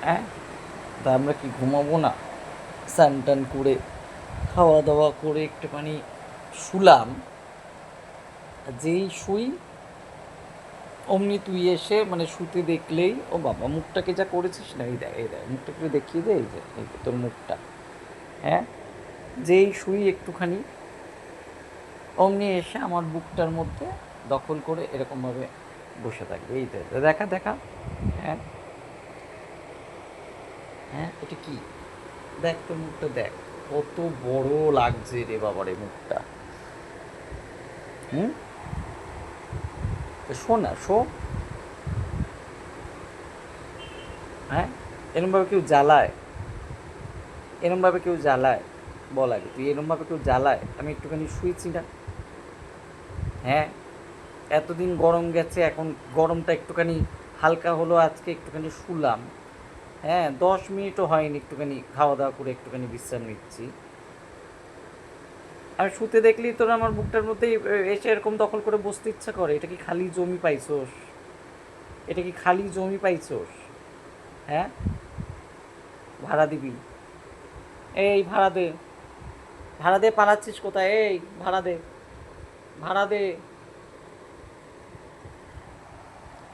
হ্যাঁ, তা আমরা কি ঘুমাবো না? স্নান টান করে খাওয়া দাওয়া করে একটুখানি শুলাম, যেই শুই অমনি তুই এসে মানে শুতে দেখলেই ও বাবা মুখটাকে যা করেছিস না, এই দেখ এই দেখ মুখটা একটু দেখিয়ে দে, এই যে এই যে তোর মুখটা। হ্যাঁ, যেই শুই একটুখানি অমনি এসে আমার বুকটার মধ্যে দখল করে এরকমভাবে বসে থাকবে, এই দেখ দেখা দেখা। হ্যাঁ, হ্যাঁ, এটা কি? দেখ তোর মুখটা দেখ, কত বড় লাগছে রে বাবারে মুখটা। হুম, শো না শো। হ্যাঁ, এরমভাবে কেউ জ্বালায়? এরমভাবে কেউ জ্বালায়? বল আগে, তুই এরমভাবে কেউ জ্বালায়? আমি একটুখানি শুয়েছি না? হ্যাঁ, এতদিন গরম গেছে, এখন গরমটা একটুখানি হালকা হলো, আজকে একটুখানি শুলাম। হ্যাঁ, 10 মিনিটও হয়নি, একটুখানি খাওয়া দাওয়া করে একটুখানি বিশ্রাম নিচ্ছি। আর শুতে দেখলেই তোর আমার বুকটার মধ্যে এসে এরকম দখল করে বসতে ইচ্ছা করে। এটা কি খালি জমি পাইছোস? এটা কি খালি জমি পাইছোস? হ্যাঁ, ভাড়া দিবি? এই ভাড়া দে, ভাড়া দে, পালাচ্ছিস কোথায়? এই ভাড়া দে, ভাড়া দে।